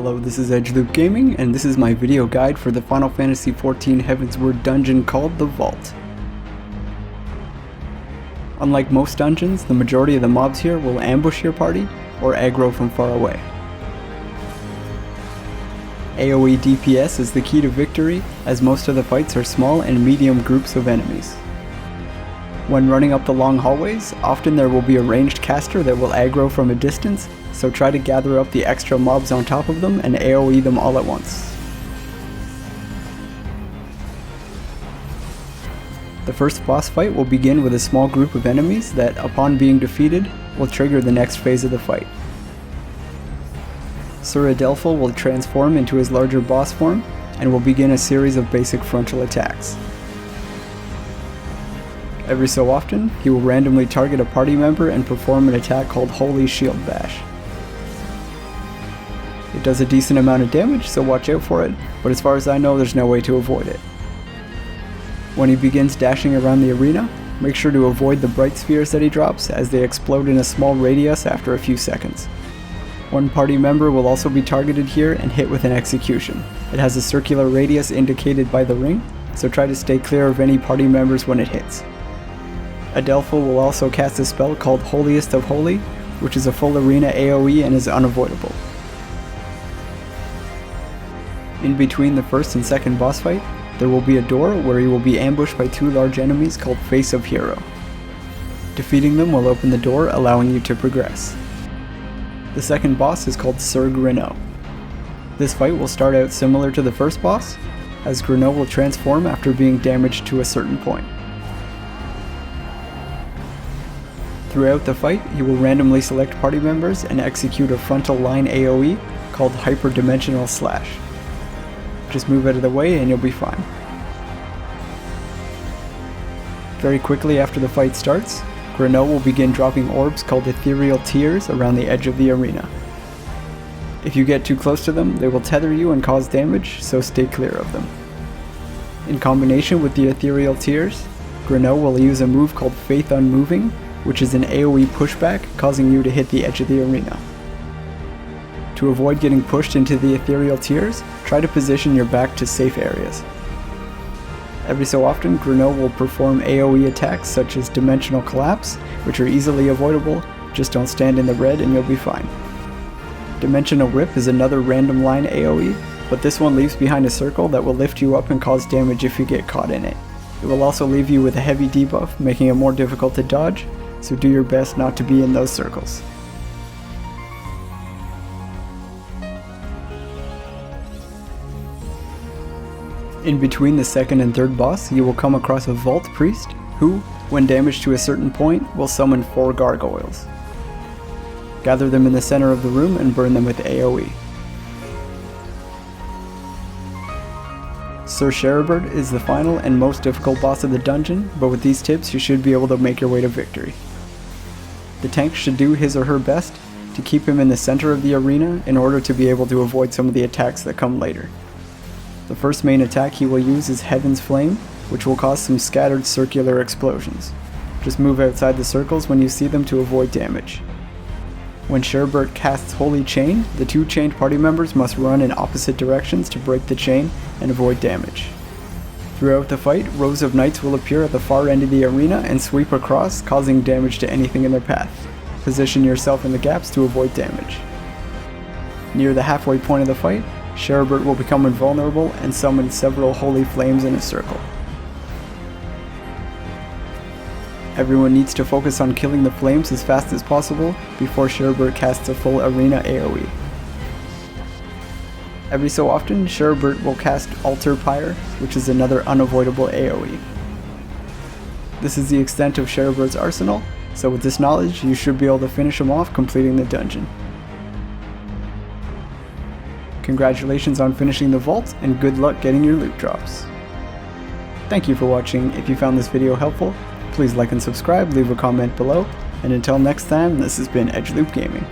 Hello, this is Edgeloop Gaming, and this is my video guide for the Final Fantasy XIV Heavensward dungeon called the Vault. Unlike most dungeons, the majority of the mobs here will ambush your party, or aggro from far away. AoE DPS is the key to victory, as most of the fights are small and medium groups of enemies. When running up the long hallways, often there will be a ranged caster that will aggro from a distance, so try to gather up the extra mobs on top of them and AoE them all at once. The first boss fight will begin with a small group of enemies that, upon being defeated, will trigger the next phase of the fight. Adelfa will transform into his larger boss form and will begin a series of basic frontal attacks. Every so often, he will randomly target a party member and perform an attack called Holy Shield Bash. It does a decent amount of damage, so watch out for it, but as far as I know, there's no way to avoid it. When he begins dashing around the arena, make sure to avoid the bright spheres that he drops, as they explode in a small radius after a few seconds. One party member will also be targeted here and hit with an execution. It has a circular radius indicated by the ring, so try to stay clear of any party members when it hits. Adelfa will also cast a spell called Holiest of Holy, which is a full arena AoE and is unavoidable. In between the first and second boss fight, there will be a door where he will be ambushed by two large enemies called Face of Hero. Defeating them will open the door, allowing you to progress. The second boss is called Cyrano. This fight will start out similar to the first boss, as Cyrano will transform after being damaged to a certain point. Throughout the fight, he will randomly select party members and execute a frontal line AoE called Hyperdimensional Slash. Just move out of the way and you'll be fine. Very quickly after the fight starts, Cyrano will begin dropping orbs called Ethereal Tears around the edge of the arena. If you get too close to them, they will tether you and cause damage, so stay clear of them. In combination with the Ethereal Tears, Cyrano will use a move called Faith Unmoving, which is an AoE pushback, causing you to hit the edge of the arena. To avoid getting pushed into the Ethereal Tears, try to position your back to safe areas. Every so often, Cyrano will perform AoE attacks such as Dimensional Collapse, which are easily avoidable, just don't stand in the red and you'll be fine. Dimensional Rip is another random line AoE, but this one leaves behind a circle that will lift you up and cause damage if you get caught in it. It will also leave you with a heavy debuff, making it more difficult to dodge, so do your best not to be in those circles. In between the second and third boss, you will come across a Vault Priest, who, when damaged to a certain point, will summon 4 gargoyles. Gather them in the center of the room and burn them with AoE. Sir Surebird is the final and most difficult boss of the dungeon, but with these tips you should be able to make your way to victory. The tank should do his or her best to keep him in the center of the arena in order to be able to avoid some of the attacks that come later. The first main attack he will use is Heaven's Flame, which will cause some scattered circular explosions. Just move outside the circles when you see them to avoid damage. When Surebird casts Holy Chain, the 2 chained party members must run in opposite directions to break the chain and avoid damage. Throughout the fight, rows of knights will appear at the far end of the arena and sweep across, causing damage to anything in their path. Position yourself in the gaps to avoid damage. Near the halfway point of the fight, Surebird will become invulnerable and summon several holy flames in a circle. Everyone needs to focus on killing the flames as fast as possible before Surebird casts a full arena AoE. Every so often, Surebird will cast Altar Pyre, which is another unavoidable AoE. This is the extent of Surebird's arsenal, so with this knowledge you should be able to finish him off completing the dungeon. Congratulations on finishing the vault, and good luck getting your loot drops. Thank you for watching. If you found this video helpful, please like and subscribe, leave a comment below, and until next time, this has been Edgeloop Gaming.